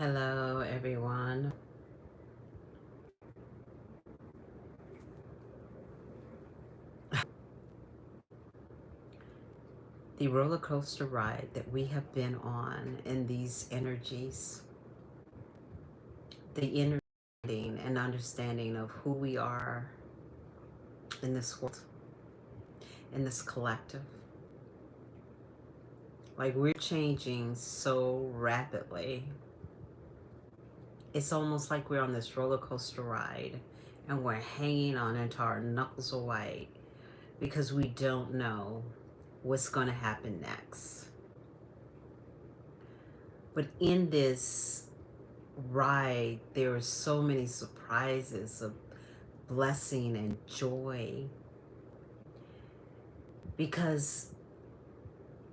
Hello, everyone. The roller coaster ride that we have been on in these energies, the inner and understanding of who we are in this world, in this collective. Like we're changing so rapidly. It's almost like we're on this roller coaster ride and we're hanging on until our knuckles are white because we don't know what's going to happen next. But in this ride, there are so many surprises of blessing and joy because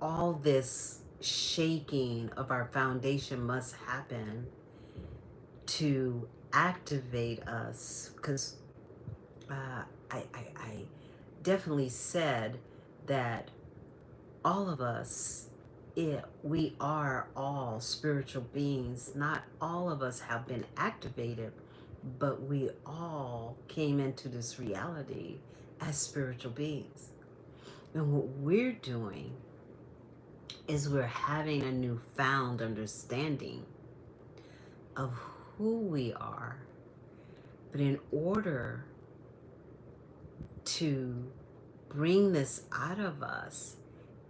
all this shaking of our foundation must happen to activate us because I definitely said that all of us, we are all spiritual beings. Not all of us have been activated, but we all came into this reality as spiritual beings. And what we're doing is we're having a newfound understanding of who we are. But in order to bring this out of us,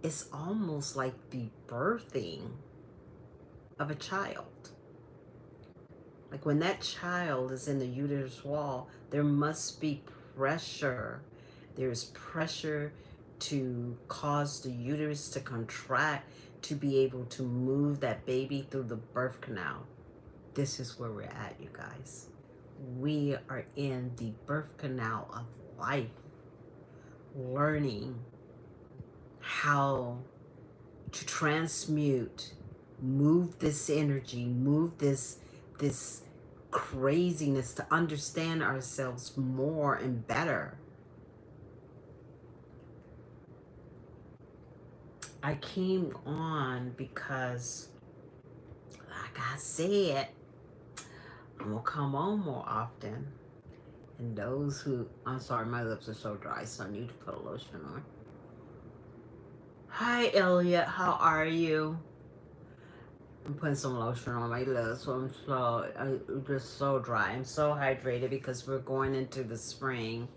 it's almost like the birthing of a child. Like when that child is in the uterus wall, there must be pressure. There's pressure to cause the uterus to contract to be able to move that baby through the birth canal. This is where we're at, you guys. We are in the birth canal of life, learning how to transmute, move this energy, move this craziness to understand ourselves more and better. I came on because, like I said, I'm gonna come on more often. And those who, I'm sorry, my lips are so dry, so I need to put a lotion on. Hi, Elliot, how are you? I'm putting some lotion on my lips, so I'm just so dry. I'm so hydrated because we're going into the spring.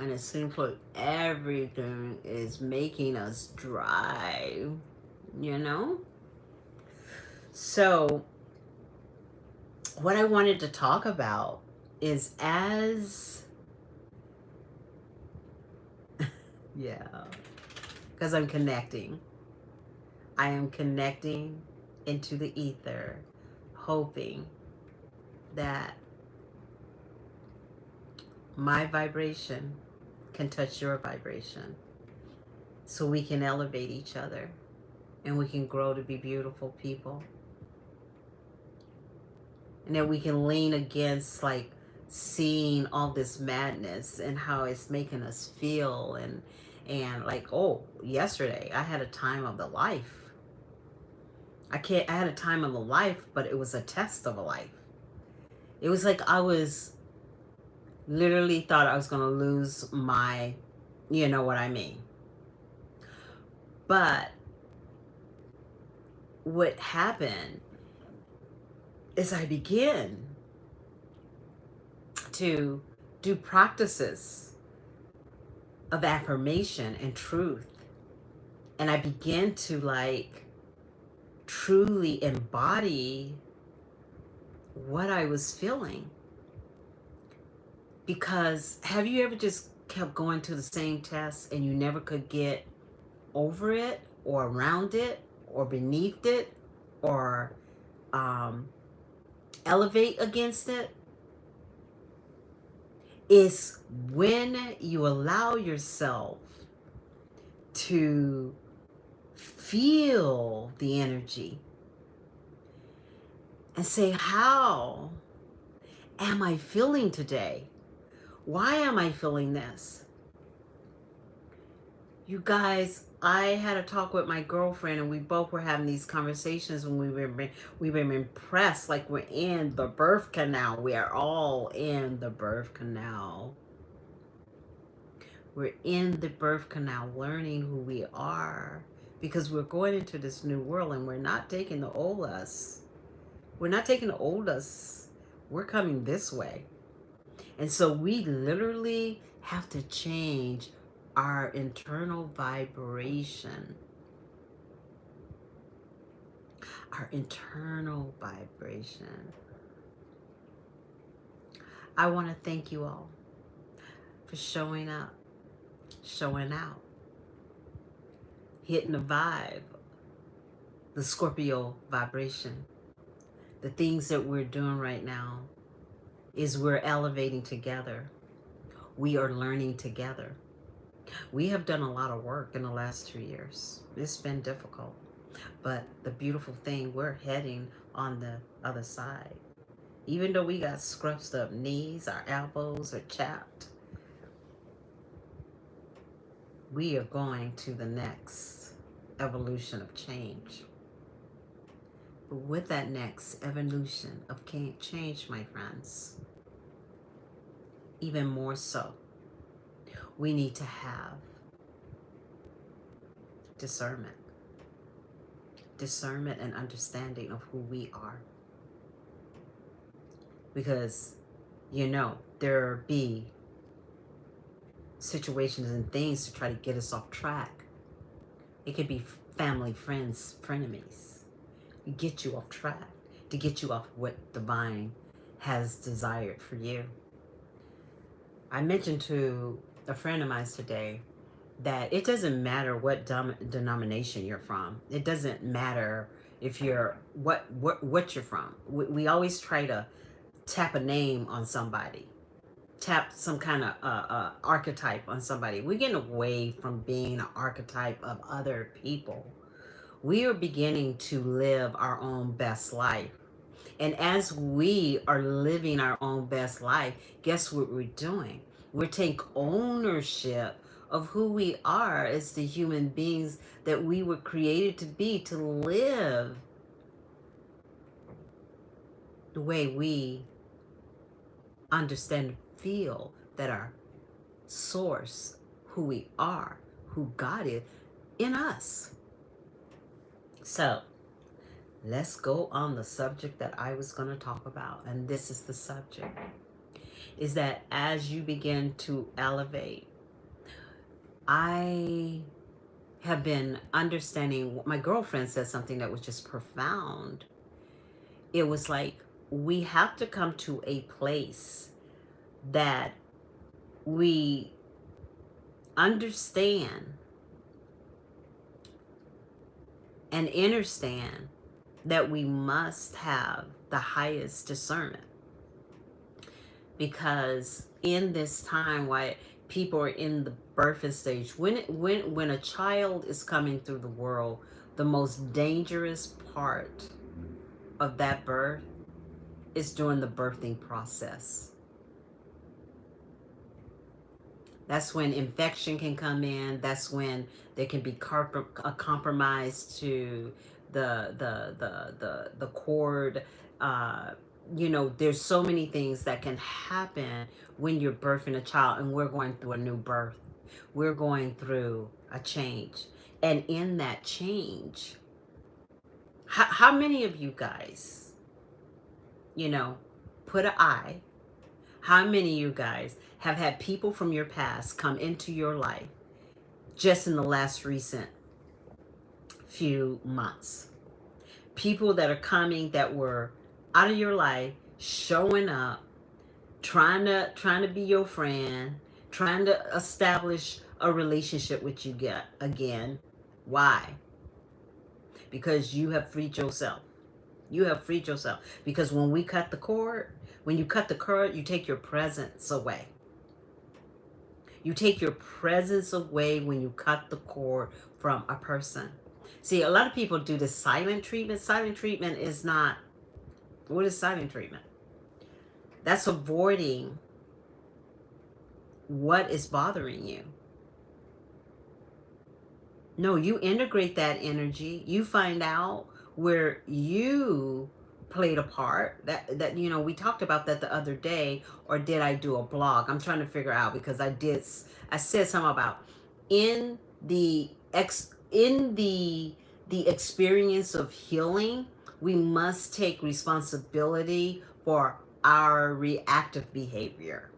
And it seems like everything is making us dry, you know? So, what I wanted to talk about is yeah, because I'm connecting. I am connecting into the ether, hoping that my vibration can touch your vibration so we can elevate each other and we can grow to be beautiful people. And that we can lean against like seeing all this madness and how it's making us feel and like, oh, yesterday I had a time of the life. I had a time of a life, but it was a test of a life. It was like I was literally thought I was going to lose my, you know what I mean. But what happened is I began to do practices of affirmation and truth. And I began to like truly embody what I was feeling. Because have you ever just kept going to the same test and you never could get over it or around it or beneath it or elevate against it? It's when you allow yourself to feel the energy and say, how am I feeling today? Why am I feeling this? You guys, I had a talk with my girlfriend, and we both were having these conversations when we were impressed, like we're in the birth canal. We are all in the birth canal. We're in the birth canal, learning who we are, because we're going into this new world, and we're not taking the old us. We're not taking the old us. We're coming this way. And so we literally have to change our internal vibration. Our internal vibration. I want to thank you all for showing up, showing out, hitting the vibe, the Scorpio vibration. The things that we're doing right now is we're elevating together. We are learning together. We have done a lot of work in the last 2 years. It's been difficult. But the beautiful thing, we're heading on the other side. Even though we got scrunched up knees, our elbows are chapped, we are going to the next evolution of change. But with that next evolution of change, my friends, even more so, we need to have discernment. Discernment and understanding of who we are. Because, there be situations and things to try to get us off track. It could be family, friends, frenemies. Get you off track, to get you off what divine has desired for you. I mentioned to a friend of mine today that it doesn't matter what denomination you're from. It doesn't matter if you're what you're from. We always try to tap a name on somebody, tap some kind of archetype on somebody. We're getting away from being an archetype of other people. We are beginning to live our own best life. And as we are living our own best life, guess what we're doing? We're taking ownership of who we are as the human beings that we were created to be, to live the way we understand and feel that our source, who we are, who God is in us. So let's go on the subject that I was going to talk about. And this is the subject, is that as you begin to elevate, I have been understanding. My girlfriend said something that was just profound. It was like, we have to come to a place that we understand and understand that we must have the highest discernment. Because in this time, why people are in the birthing stage, when a child is coming through the world, the most dangerous part of that birth is during the birthing process. That's when infection can come in. That's when there can be a compromise to the cord. There's so many things that can happen when you're birthing a child, and we're going through a new birth. We're going through a change. And in that change, how many of you guys, put an eye, how many of you guys have had people from your past come into your life just in the last recent few months? People that are coming that were out of your life, showing up, trying to be your friend, trying to establish a relationship with you again. Why? Because you have freed yourself. You have freed yourself. Because when we cut the cord, when you cut the cord, you take your presence away. You take your presence away when you cut the cord from a person. See, a lot of people do the silent treatment. Silent treatment is not... What is silent treatment? That's avoiding what is bothering you. No, you integrate that energy. You find out where you played a part. That we talked about that the other day, or did I do a blog? I'm trying to figure out because I said something about in the experience of healing, we must take responsibility for our reactive behavior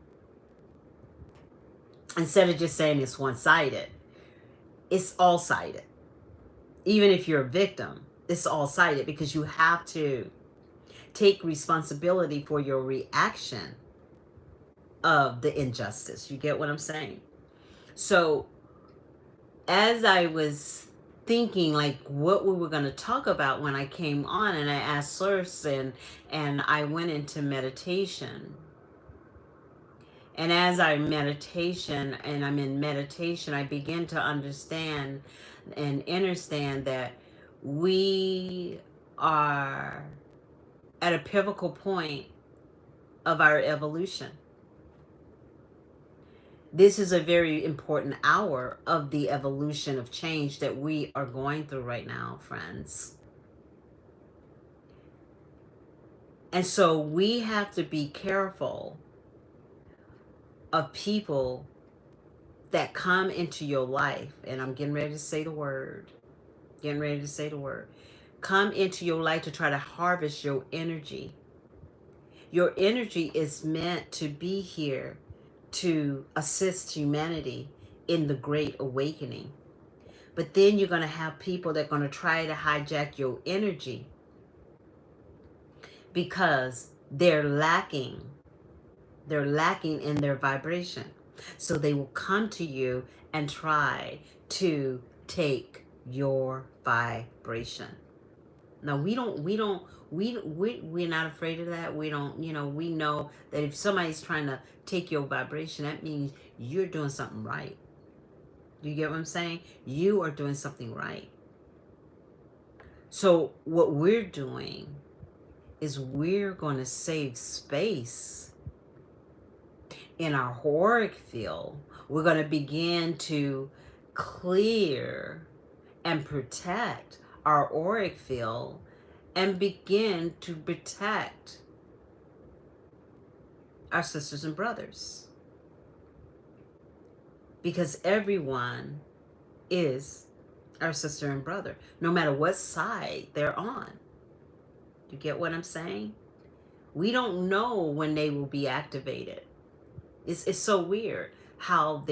instead of just saying it's one-sided. It's all-sided. Even if you're a victim, it's all-sided because you have to take responsibility for your reaction of the injustice. You get what I'm saying? So as I was thinking like what we were going to talk about when I came on, and I asked Source, and I went into meditation. And as I'm in meditation, I begin to understand and understand that we are at a pivotal point of our evolution. This is a very important hour of the evolution of change that we are going through right now, friends. And so we have to be careful of people that come into your life. And I'm getting ready to say the word. Getting ready to say the word. Come into your life to try to harvest your energy. Your energy is meant to be here to assist humanity in the Great Awakening. But then you're going to have people that are going to try to hijack your energy because they're lacking. They're lacking in their vibration. So they will come to you and try to take your vibration. Now we're not afraid of that. We don't, we know that if somebody's trying to take your vibration, that means you're doing something right. Do you get what I'm saying? You are doing something right. So what we're doing is we're going to save space in our auric field. We're going to begin to clear and protect our auric field and begin to protect our sisters and brothers. Because everyone is our sister and brother, no matter what side they're on. You get what I'm saying? We don't know when they will be activated. It's so weird how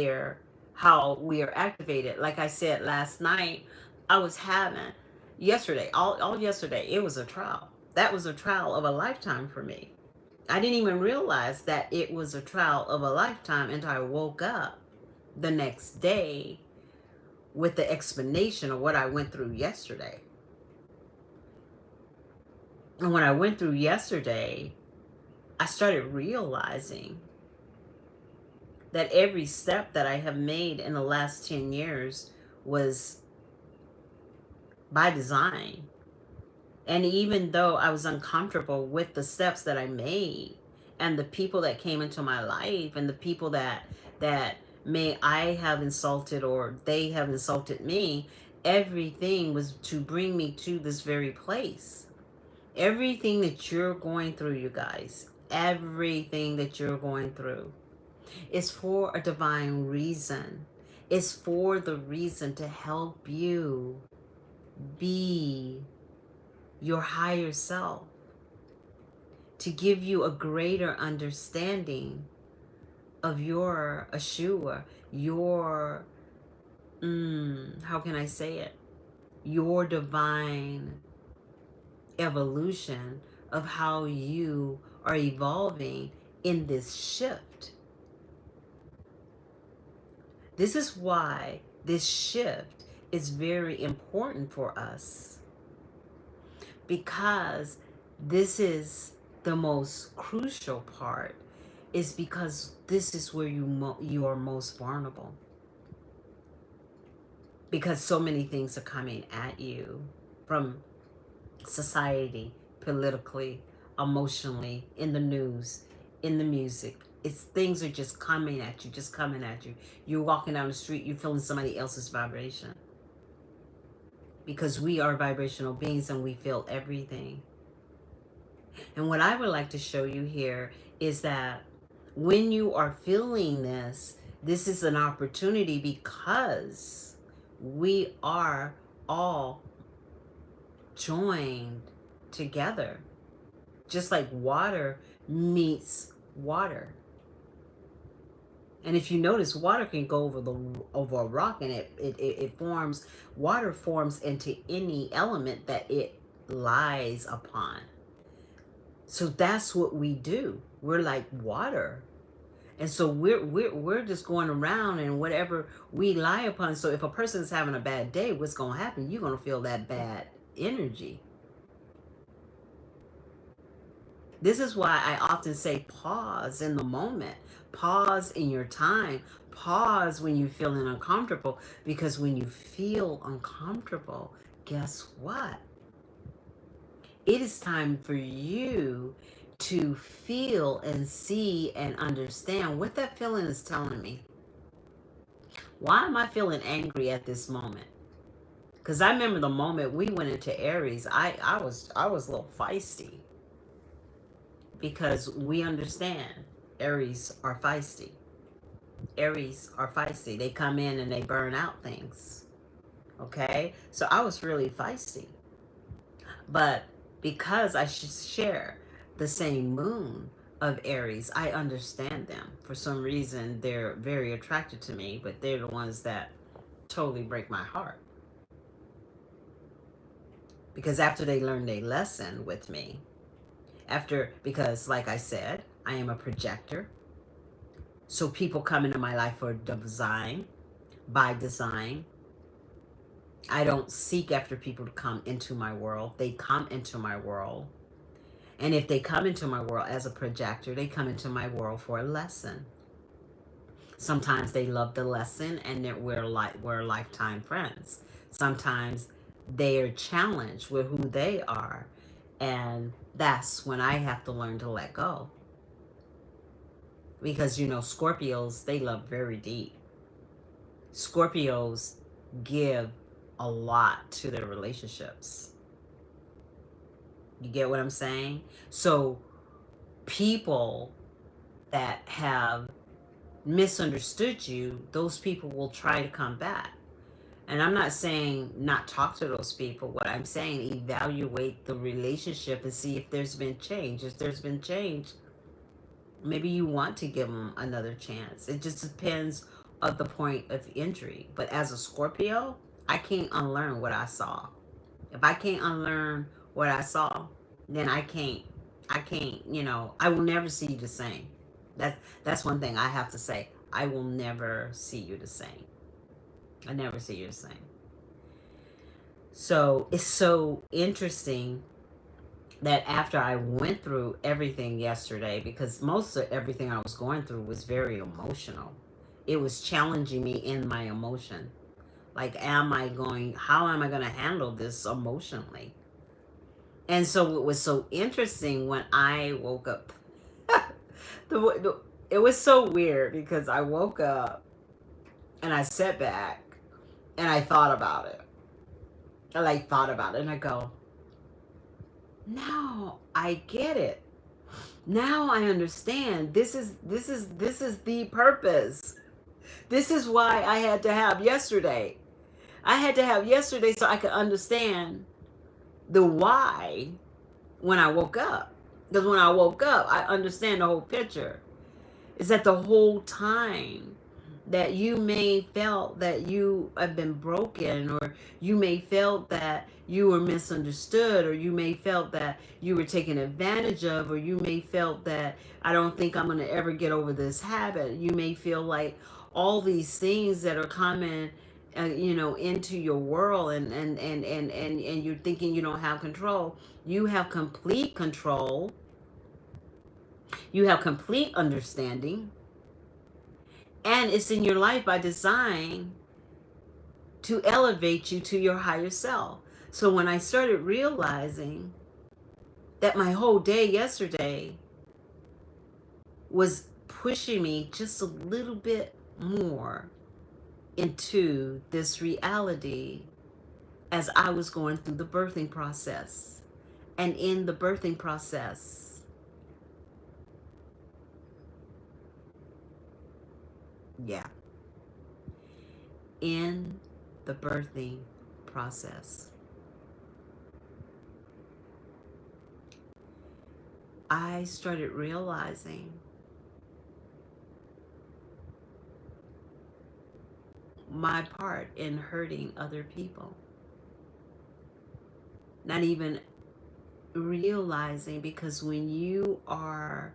we are activated. Like I said last night, I was having yesterday, all yesterday, it was a trial. That was a trial of a lifetime for me. I didn't even realize that it was a trial of a lifetime until I woke up the next day with the explanation of what I went through yesterday. And when I went through yesterday, I started realizing that every step that I have made in the last 10 years was by design. And even though I was uncomfortable with the steps that I made and the people that came into my life and the people that may I have insulted or they have insulted me, everything was to bring me to this very place. Everything that you're going through, you guys, everything that you're going through is for a divine reason. It's for the reason to help you be your higher self, to give you a greater understanding of your Ashua, your, how can I say it? Your divine evolution of how you are evolving in this shift. This is why this shift is very important for us, because this is the most crucial part, is because this is where you are most vulnerable, because so many things are coming at you from society, politically, emotionally, in the news, in the music. Things are just coming at you, just coming at you. You're walking down the street, you're feeling somebody else's vibration. because we are vibrational beings and we feel everything. And what I would like to show you here is that when you are feeling this, this is an opportunity because we are all joined together. Just like water meets water. And if you notice, water can go over a rock, and it forms, water forms into any element that it lies upon. So that's what we do. We're like water. And so we're just going around, and whatever we lie upon. So if a person's having a bad day, what's going to happen? You're going to feel that bad energy. This is why I often say pause in the moment. Pause in your time. Pause when you're feeling uncomfortable, because when you feel uncomfortable, guess what? It is time for you to feel and see and understand what that feeling is telling me. Why am I feeling angry at this moment? Because I remember the moment we went into Aries, I was a little feisty, because we understand Aries are feisty. Aries are feisty. They come in and they burn out things. Okay? So I was really feisty. But because I should share the same moon of Aries, I understand them. For some reason, they're very attracted to me, but they're the ones that totally break my heart. Because after they learn their lesson with me, because like I said, I am a projector. So people come into my life for design, by design. I don't seek after people to come into my world. They come into my world. And if they come into my world as a projector, they come into my world for a lesson. Sometimes they love the lesson and we're lifetime friends. Sometimes they are challenged with who they are. And that's when I have to learn to let go. Because, Scorpios, they love very deep. Scorpios give a lot to their relationships. You get what I'm saying? So people that have misunderstood you, those people will try to come back. And I'm not saying not talk to those people. What I'm saying, evaluate the relationship and see if there's been change. If there's been change, maybe you want to give them another chance. It just depends on the point of injury. But as a Scorpio, I can't unlearn what I saw. If I can't unlearn what I saw, then I can't, I will never see you the same. That's one thing I have to say. I will never see you the same. I never see you the same. So it's so interesting that after I went through everything yesterday, because most of everything I was going through was very emotional. It was challenging me in my emotion. Like, how am I going to handle this emotionally? And so it was so interesting when I woke up. It was so weird because I woke up and I sat back and I thought about it. And I go, now I get it. Now I understand. This is the purpose. This is why I had to have yesterday. I had to have yesterday so I could understand the why when I woke up. Because when I woke up, I understand the whole picture. Is that the whole time that you may felt that you have been broken, or you may felt that you were misunderstood, or you may felt that you were taken advantage of, or you may felt that I don't think I'm going to ever get over this habit. You may feel like all these things that are coming into your world, and you're thinking you don't have control. You have complete control. You have complete understanding. And it's in your life by design to elevate you to your higher self. So when I started realizing that my whole day yesterday was pushing me just a little bit more into this reality, as I was going through the birthing process. And in the birthing process, yeah, in the birthing process, I started realizing my part in hurting other people. Not even realizing, because when you are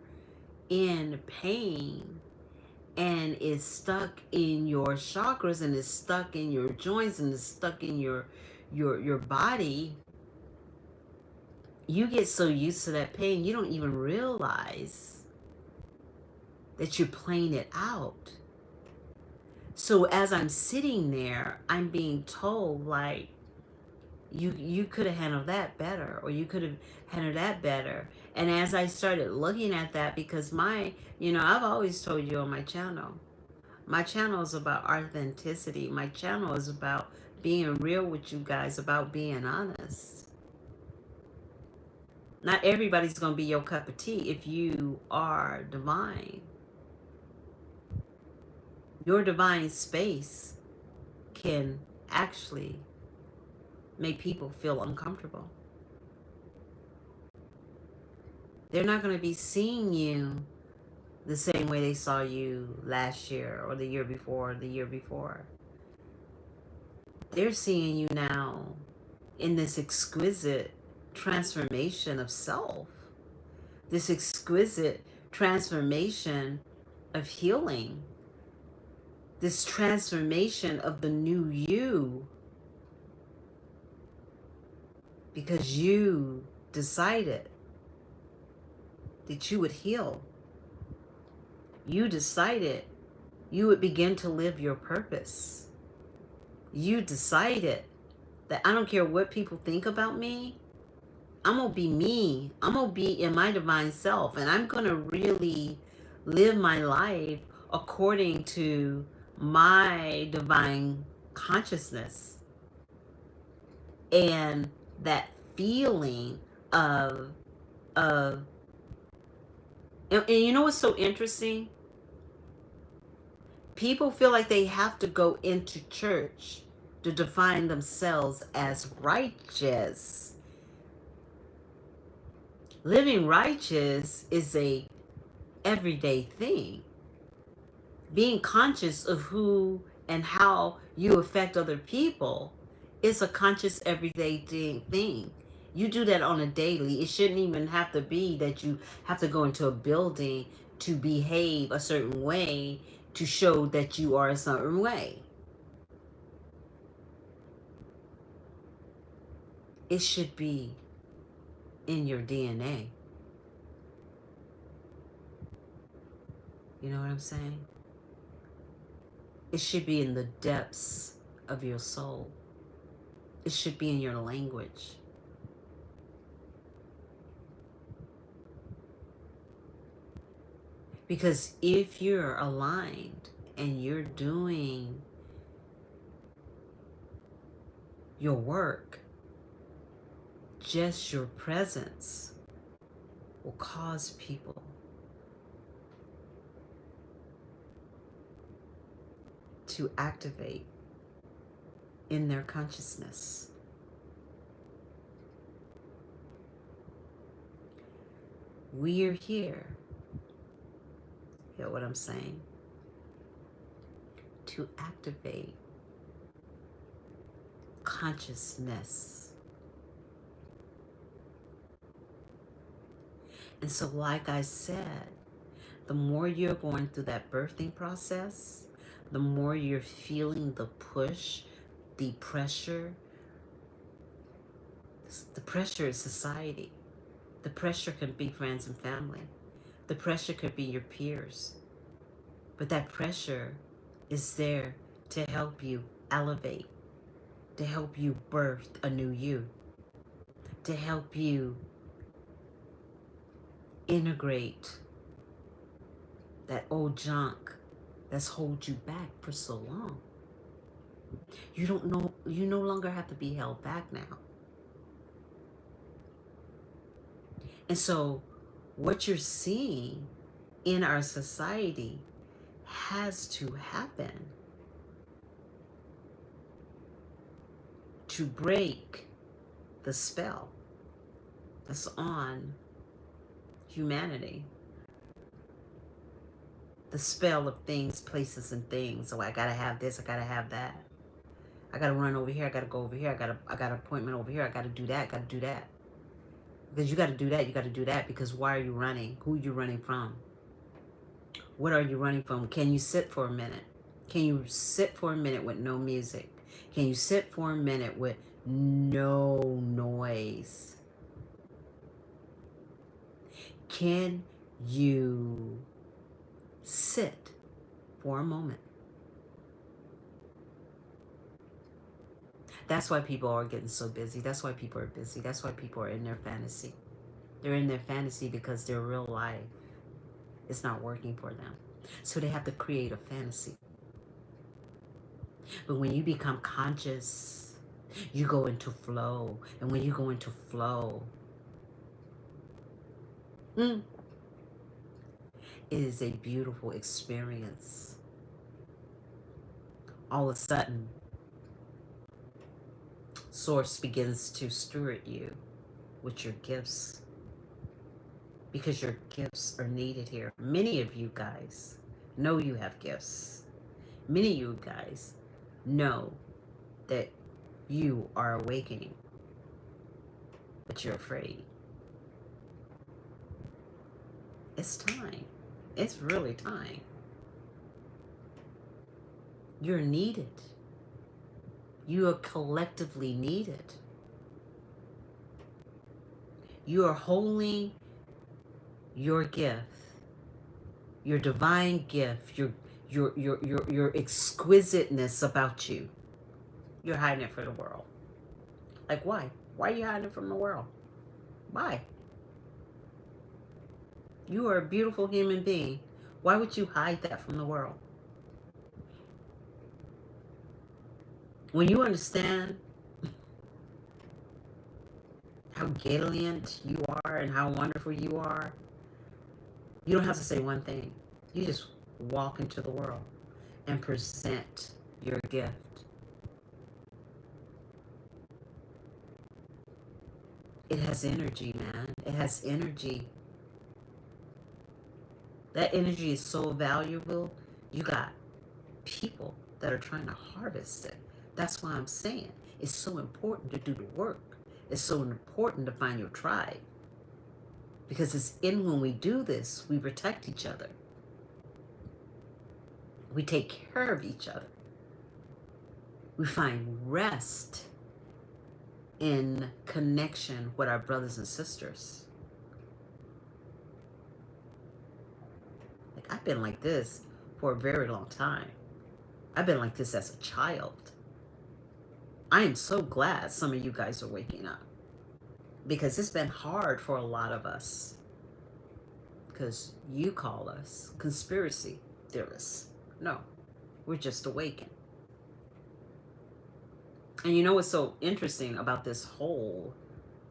in pain and is stuck in your chakras and is stuck in your joints and is stuck in your body, you get so used to that pain you don't even realize that you're playing it out. So as I'm sitting there, I'm being told, like, you could have handled that better, or you could have handled that better. And as I started looking at that, because I've always told you on my channel is about authenticity. My channel is about being real with you guys, about being honest. Not everybody's going to be your cup of tea. If you are divine, your divine space can actually make people feel uncomfortable. They're not going to be seeing you the same way they saw you last year or the year before or the year before. They're seeing you now in this exquisite transformation of self, this exquisite transformation of healing, this transformation of the new you, because you decided that you would heal. You decided you would begin to live your purpose. You decided that I don't care what people think about me, I'm going to be me. I'm going to be in my divine self. And I'm going to really live my life according to my divine consciousness. And that feeling of and you know what's so interesting? People feel like they have to go into church to define themselves as righteous. Living righteous is a everyday thing. Being conscious of who and how you affect other people is a conscious everyday thing. You do that on a daily. It shouldn't even have to be that you have to go into a building to behave a certain way to show that you are a certain way. It should be in your DNA. You know what I'm saying? It should be in the depths of your soul. It should be in your language. Because if you're aligned and you're doing your work, just your presence will cause people to activate in their consciousness. We're here, hear what I'm saying, to activate consciousness. And so, like I said, the more you're going through that birthing process, the more you're feeling the push, the pressure. The pressure is society. The pressure could be friends and family. The pressure could be your peers. But that pressure is there to help you elevate, to help you birth a new you, to help you integrate that old junk that's hold you back for so long. You don't know, you no longer have to be held back now. And so what you're seeing in our society has to happen to break the spell that's on humanity. The spell of things, places, and things. So I gotta have this, I gotta have that. I gotta run over here, I gotta go over here, I got an appointment over here, I gotta do that, gotta do that. Because you gotta do that, you gotta do that, because why are you running? Who are you running from? What are you running from? Can you sit for a minute? Can you sit for a minute with no music? Can you sit for a minute with no noise? Can you sit for a moment? That's why people are getting so busy. That's why people are busy. That's why people are in their fantasy. They're in their fantasy because their real life is not working for them. So they have to create a fantasy. But when you become conscious, you go into flow. And when you go into flow, it is a beautiful experience. All of a sudden, Source begins to steward you with your gifts, because your gifts are needed here. Many of you guys know you have gifts. Many of you guys know that you are awakening, but you're afraid. It's time. It's really time. You're needed. You are collectively needed. You are holding your gift, your divine gift, your exquisiteness about you. You're hiding it from the world. Like, why? Why are you hiding it from the world? Why? You are a beautiful human being. Why would you hide that from the world? When you understand how gallant you are and how wonderful you are, you don't have to say one thing. You just walk into the world and present your gift. It has energy, man. It has energy. That energy is so valuable. You got people that are trying to harvest it. That's why I'm saying it's so important to do the work. It's so important to find your tribe. Because it's in when we do this, we protect each other. We take care of each other. We find rest in connection with our brothers and sisters. Like, I've been like this for a very long time. I've been like this as a child. I am so glad some of you guys are waking up, because it's been hard for a lot of us, because you call us conspiracy theorists. No, we're just awakened. And you know what's so interesting about this whole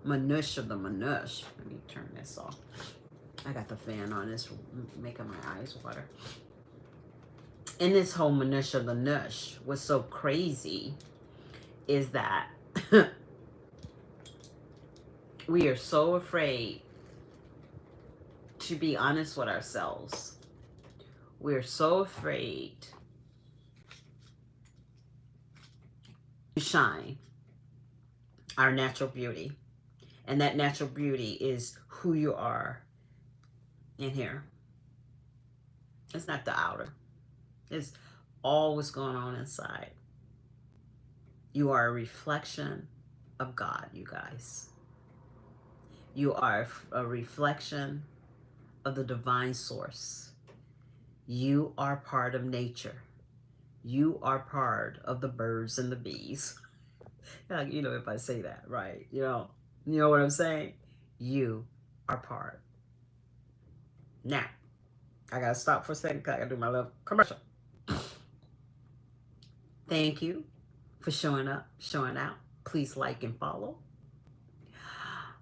minutia of the minutia? Let me turn this off. I got the fan on. It's making my eyes water. In this whole minutia of the nush, what's so crazy is that we are so afraid to be honest with ourselves. We're so afraid to shine our natural beauty. And that natural beauty is who you are in here. It's not the outer. It's all what's going on inside. You are a reflection of God, you guys. You are a reflection of the divine source. You are part of nature. You are part of the birds and the bees. You know, if I say that right, you know what I'm saying? You are part. Now, I gotta stop for a second because I gotta do my little commercial. Thank you for showing up, showing out. Please like and follow.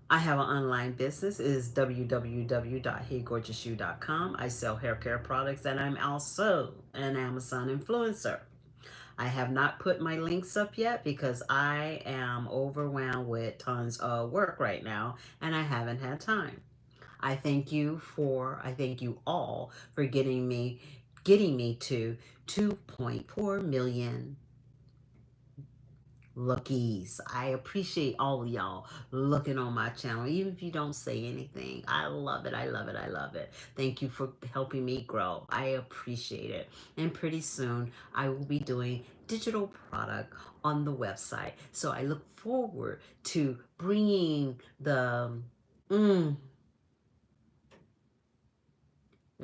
I have an online business. It is www.heygorgeousyou.com. I sell hair care products, and I'm also an Amazon influencer. I have not put my links up yet because I am overwhelmed with tons of work right now, and I haven't had time. I thank you all for getting me to 2.4 million lookies. I appreciate all of y'all looking on my channel, even if you don't say anything. I love it. I love it. I love it. Thank you for helping me grow. I appreciate it. And pretty soon I will be doing digital product on the website. So I look forward to bringing the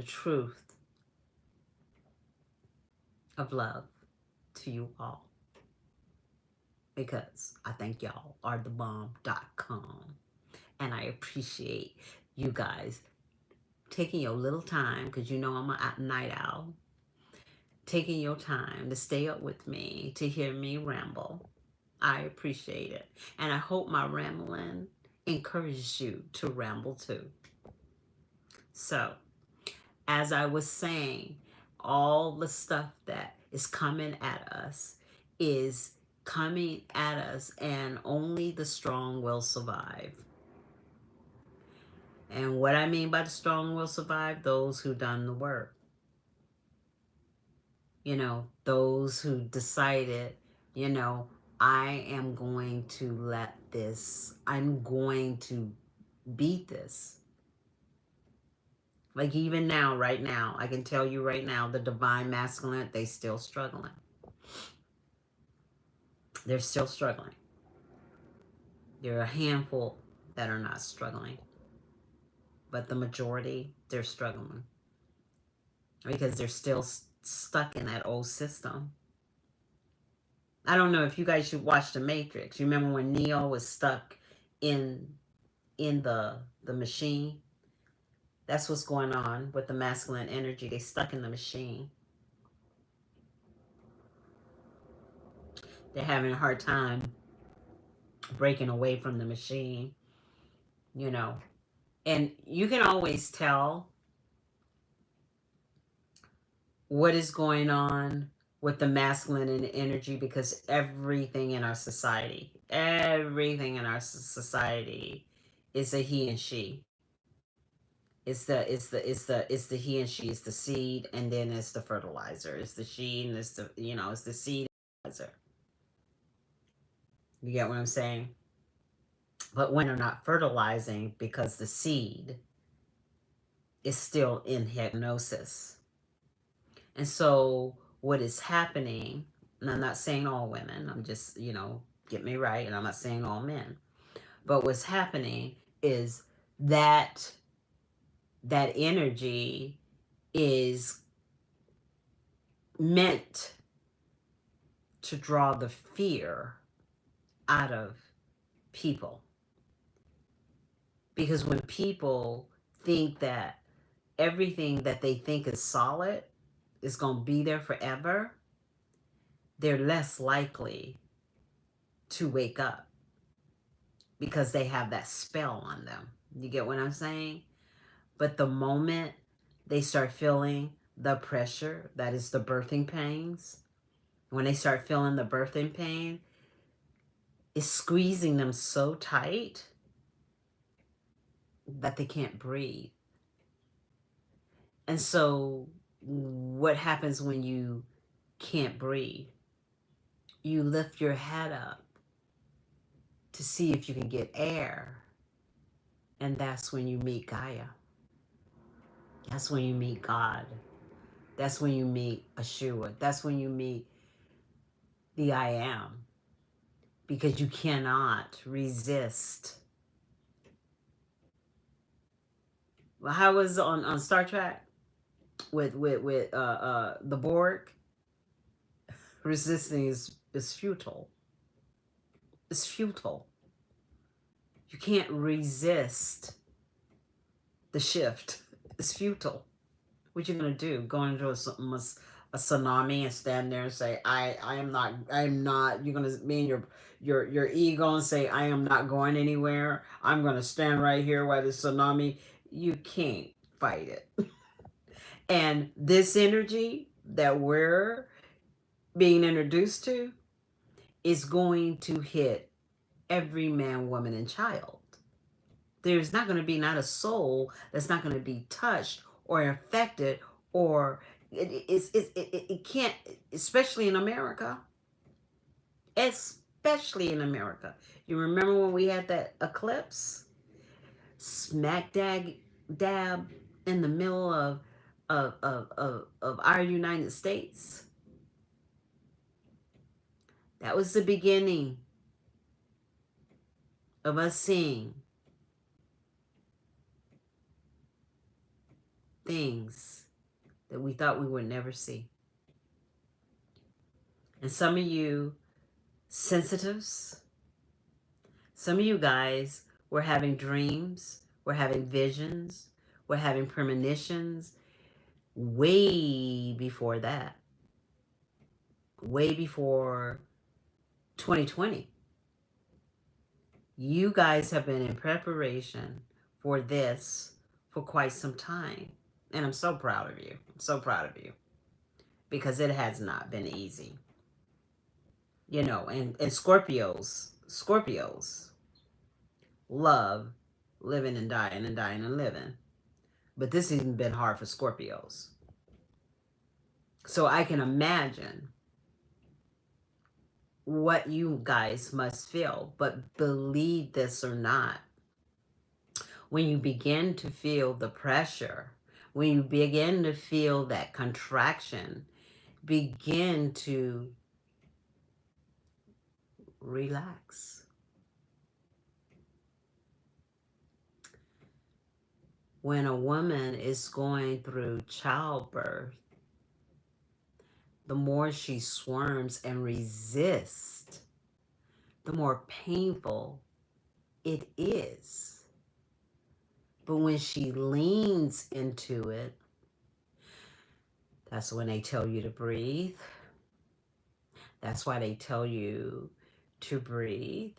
truth of love to you all, because I think y'all are the bomb.com, and I appreciate you guys taking your little time, because you know I'm a night owl, taking your time to stay up with me to hear me ramble. I appreciate it, and I hope my rambling encourages you to ramble too. So, as I was saying, all the stuff that is coming at us is coming at us, and only the strong will survive. And what I mean by the strong will survive, those who done the work. You know, those who decided, you know, I am going to let this, I'm going to beat this. Like even now, right now, I can tell you right now, the divine masculine, they still struggling. They're still struggling. There are a handful that are not struggling. But the majority, they're struggling. Because they're still stuck in that old system. I don't know if you guys should watch The Matrix. You remember when Neo was stuck in the machine? That's what's going on with the masculine energy. They stuck in the machine. They're having a hard time breaking away from the machine, you know. And you can always tell what is going on with the masculine and energy, because everything in our society is a he and she. It's the he and she. It's the seed, and then it's the fertilizer. It's the she, and it's the, you know, it's the seed and fertilizer. You get what I'm saying? But when they're not fertilizing, because the seed is still in hypnosis. And so what is happening, and I'm not saying all women, I'm just, you know, get me right, and I'm not saying all men, but what's happening is that energy is meant to draw the fear out of people. Because when people think that everything that they think is solid is going to be there forever, they're less likely to wake up, because they have that spell on them. You get what I'm saying? But the moment they start feeling the pressure, that is the birthing pains, when they start feeling the birthing pain, it's squeezing them so tight that they can't breathe. And so what happens when you can't breathe? You lift your head up to see if you can get air. And that's when you meet Gaia. That's when you meet God. That's when you meet Ashua. That's when you meet the I am. Because you cannot resist. Well, how was on Star Trek with the Borg? Resisting is futile. It's futile. You can't resist the shift. It's futile. What you gonna do? Go into a tsunami and stand there and say, I am not, you're gonna be in your ego and say, I am not going anywhere. I'm gonna stand right here while the tsunami. You can't fight it. And this energy that we're being introduced to is going to hit every man, woman, and child. There's not going to be not a soul that's not going to be touched or affected, or it can't, especially in America. Especially in America. You remember when we had that eclipse? Smack dab in the middle of our United States. That was the beginning of us seeing things that we thought we would never see. And some of you sensitives, some of you guys were having dreams, were having visions, were having premonitions way before that, way before 2020. You guys have been in preparation for this for quite some time. And I'm so proud of you. I'm so proud of you. Because it has not been easy. You know, and Scorpios love living and dying and living. But this has even been hard for Scorpios. So I can imagine what you guys must feel. But believe this or not, when you begin to feel the pressure, when you begin to feel that contraction, begin to relax. When a woman is going through childbirth, the more she squirms and resists, the more painful it is. But when she leans into it, that's when they tell you to breathe. That's why they tell you to breathe.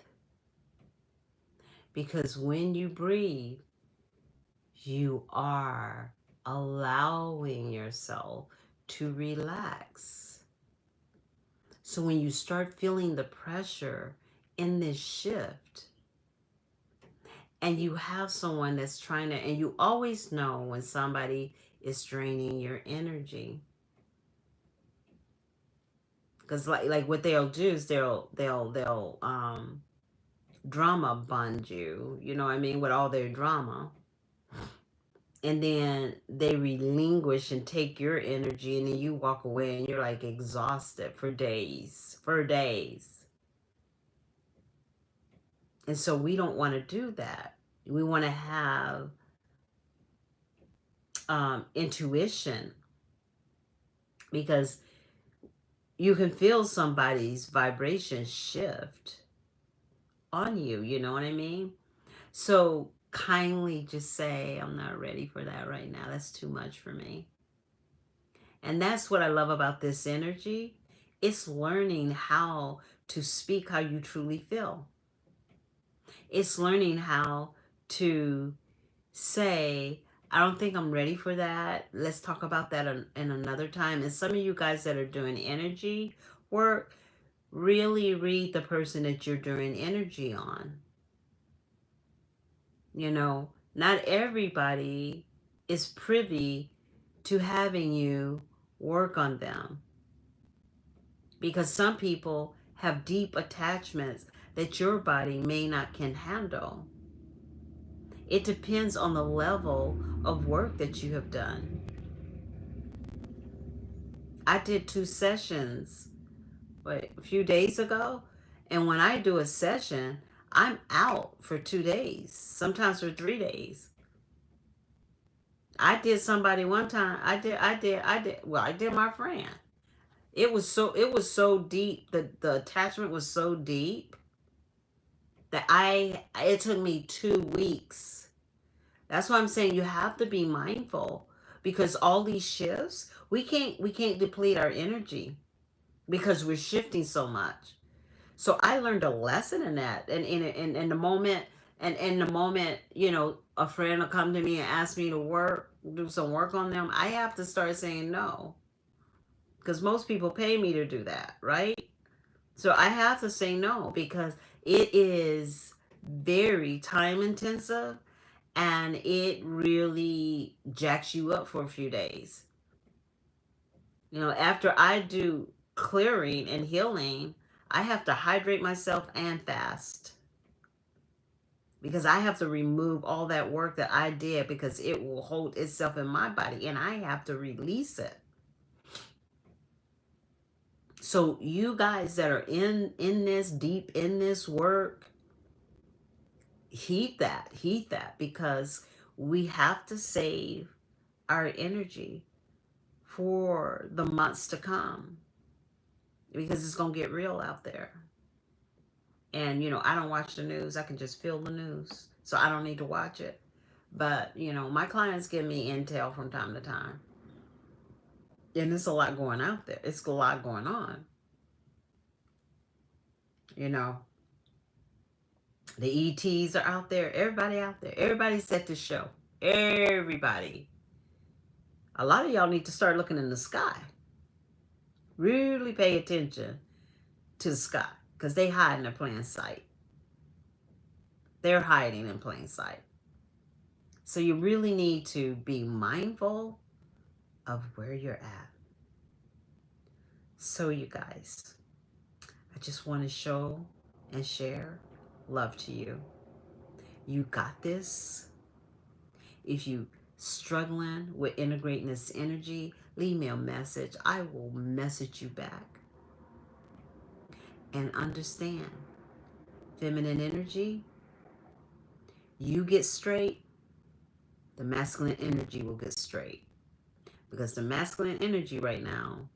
Because when you breathe, you are allowing yourself to relax. So when you start feeling the pressure in this shift, and you have someone that's trying to, and you always know when somebody is draining your energy. Because like what they'll do is they'll drama bond you, you know what I mean, with all their drama. And then they relinquish and take your energy, and then you walk away and you're like exhausted for days. And so we don't want to do that. We want to have intuition, because you can feel somebody's vibration shift on you, you know what I mean? So kindly just say, I'm not ready for that right now. That's too much for me. And that's what I love about this energy. It's learning how to speak how you truly feel. It's learning how to say, I don't think I'm ready for that. Let's talk about that in another time. And some of you guys that are doing energy work, really read the person that you're doing energy on. You know, not everybody is privy to having you work on them, because some people have deep attachments that your body may not can handle. It depends on the level of work that you have done. I did 2 sessions a few days ago, and when I do a session, I'm out for 2 days, sometimes for 3 days. I did somebody one time. I did my friend. It was so deep. The attachment was so deep that it took me 2 weeks. That's why I'm saying you have to be mindful, because all these shifts, we can't deplete our energy because we're shifting so much. So I learned a lesson in that, and in the moment, and in the moment, a friend will come to me and ask me to do some work on them. I have to start saying no, because most people pay me to do that, right? So I have to say no because it is very time intensive, and it really jacks you up for a few days. After I do clearing and healing, I have to hydrate myself and fast because I have to remove all that work that I did because it will hold itself in my body and I have to release it. So you guys that are in this deep in this work, heat that because we have to save our energy for the months to come because it's going to get real out there. And I don't watch the news. I can just feel the news. So I don't need to watch it. But, my clients give me intel from time to time. And there's a lot going out there. It's a lot going on. You know, the ETs are out there. Everybody out there. Everybody's at the show. Everybody. A lot of y'all need to start looking in the sky. Really pay attention to the sky. Because they hide in plain sight. They're hiding in plain sight. So you really need to be mindful of where you're at. So you guys, I just want to show and share love to you. You got this. If you struggling with integrating this energy, leave me a message. I will message you back. And understand, feminine energy, you get straight, the masculine energy will get straight. Because the masculine energy right now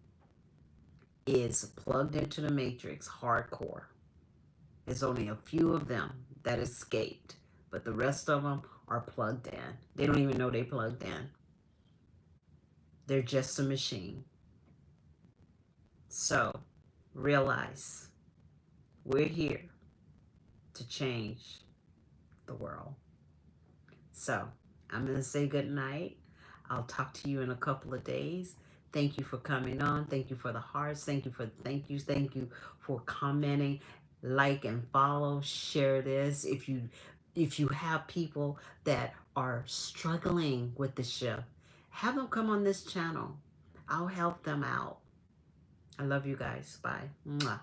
is plugged into the matrix hardcore. There's only a few of them that escaped, but the rest of them are plugged in. They don't even know they plugged in. They're just a machine. So realize we're here to change the world. So I'm going to say good night. I'll talk to you in a couple of days. Thank you for coming on. Thank you for the hearts. Thank you for commenting, like and follow, share this. If you have people that are struggling with the shift, have them come on this channel. I'll help them out. I love you guys. Bye. Mwah.